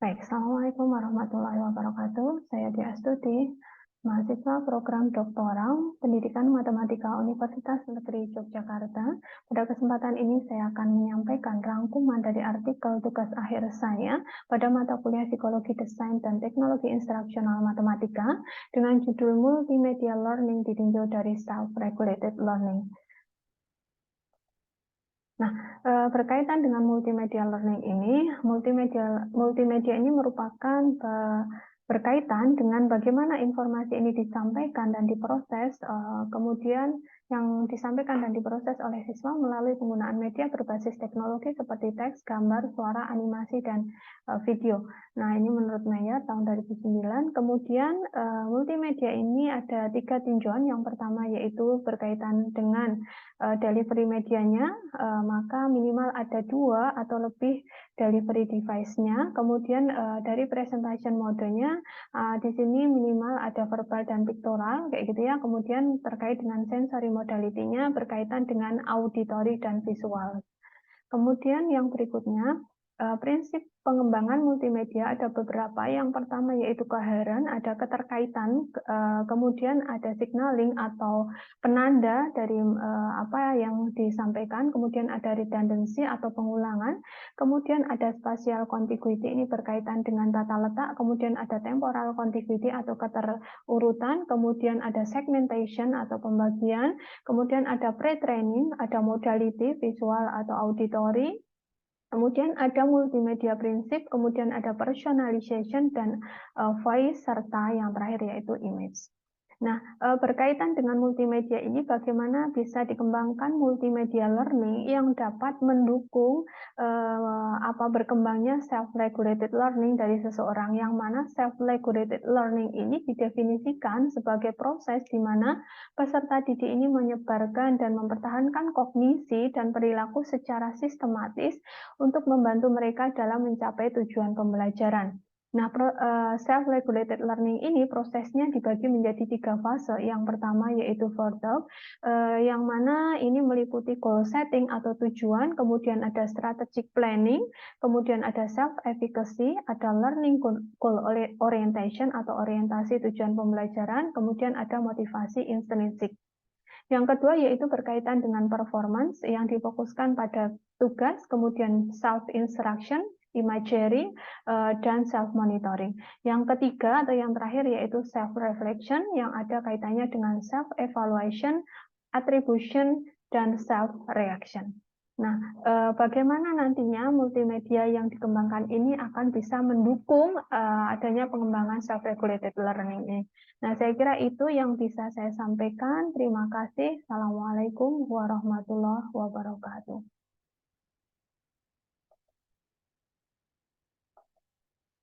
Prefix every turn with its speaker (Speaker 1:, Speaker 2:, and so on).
Speaker 1: Baik, Assalamualaikum warahmatullahi wabarakatuh. Saya Dia Astuti, mahasiswa program doktoral Pendidikan Matematika Universitas Negeri Yogyakarta. Pada kesempatan ini saya akan menyampaikan rangkuman dari artikel tugas akhir saya pada mata kuliah Psikologi Desain dan Teknologi Instruksional Matematika dengan judul Multimedia Learning ditinjau dari Self-Regulated Learning. Nah, berkaitan dengan multimedia learning ini, multimedia ini merupakan berkaitan dengan bagaimana informasi ini disampaikan dan diproses, kemudian yang disampaikan dan diproses oleh siswa melalui penggunaan media berbasis teknologi seperti teks, gambar, suara, animasi, dan video. Nah, ini menurut Meyer tahun 2009. Kemudian multimedia ini ada 3 tinjauan. Yang pertama yaitu berkaitan dengan delivery medianya, maka minimal ada 2 atau lebih delivery device-nya. Kemudian dari presentation modenya, di sini minimal ada verbal dan pictorial, kayak gitu ya. Kemudian terkait dengan sensory modality-nya berkaitan dengan auditory dan visual. Kemudian yang berikutnya, prinsip pengembangan multimedia ada beberapa. Yang pertama yaitu coherent, ada keterkaitan, kemudian ada signaling atau penanda dari apa yang disampaikan, kemudian ada redundancy atau pengulangan, kemudian ada spatial contiguity, ini berkaitan dengan tata letak, kemudian ada temporal contiguity atau keterurutan, kemudian ada segmentation atau pembagian, kemudian ada pre-training, ada modality visual atau auditory, kemudian ada multimedia prinsip, kemudian ada personalization dan voice, serta yang terakhir yaitu image. Nah, berkaitan dengan multimedia ini, bagaimana bisa dikembangkan multimedia learning yang dapat mendukung berkembangnya self-regulated learning dari seseorang, yang mana self-regulated learning ini didefinisikan sebagai proses di mana peserta didik ini menyebarkan dan mempertahankan kognisi dan perilaku secara sistematis untuk membantu mereka dalam mencapai tujuan pembelajaran. Nah, self-regulated learning ini prosesnya dibagi menjadi 3 fase. Yang pertama yaitu Verdorf, yang mana ini meliputi goal setting atau tujuan, kemudian ada strategic planning, kemudian ada self-efficacy, ada learning goal orientation atau orientasi tujuan pembelajaran, kemudian ada motivasi intrinsik. Yang kedua yaitu berkaitan dengan performance yang difokuskan pada tugas, kemudian self-instruction, imagery, dan self-monitoring. Yang ketiga atau yang terakhir yaitu self-reflection yang ada kaitannya dengan self-evaluation, attribution, dan self-reaction. Nah, bagaimana nantinya multimedia yang dikembangkan ini akan bisa mendukung adanya pengembangan self-regulated learning ini. Nah, saya kira itu yang bisa saya sampaikan. Terima kasih. Assalamualaikum warahmatullahi wabarakatuh.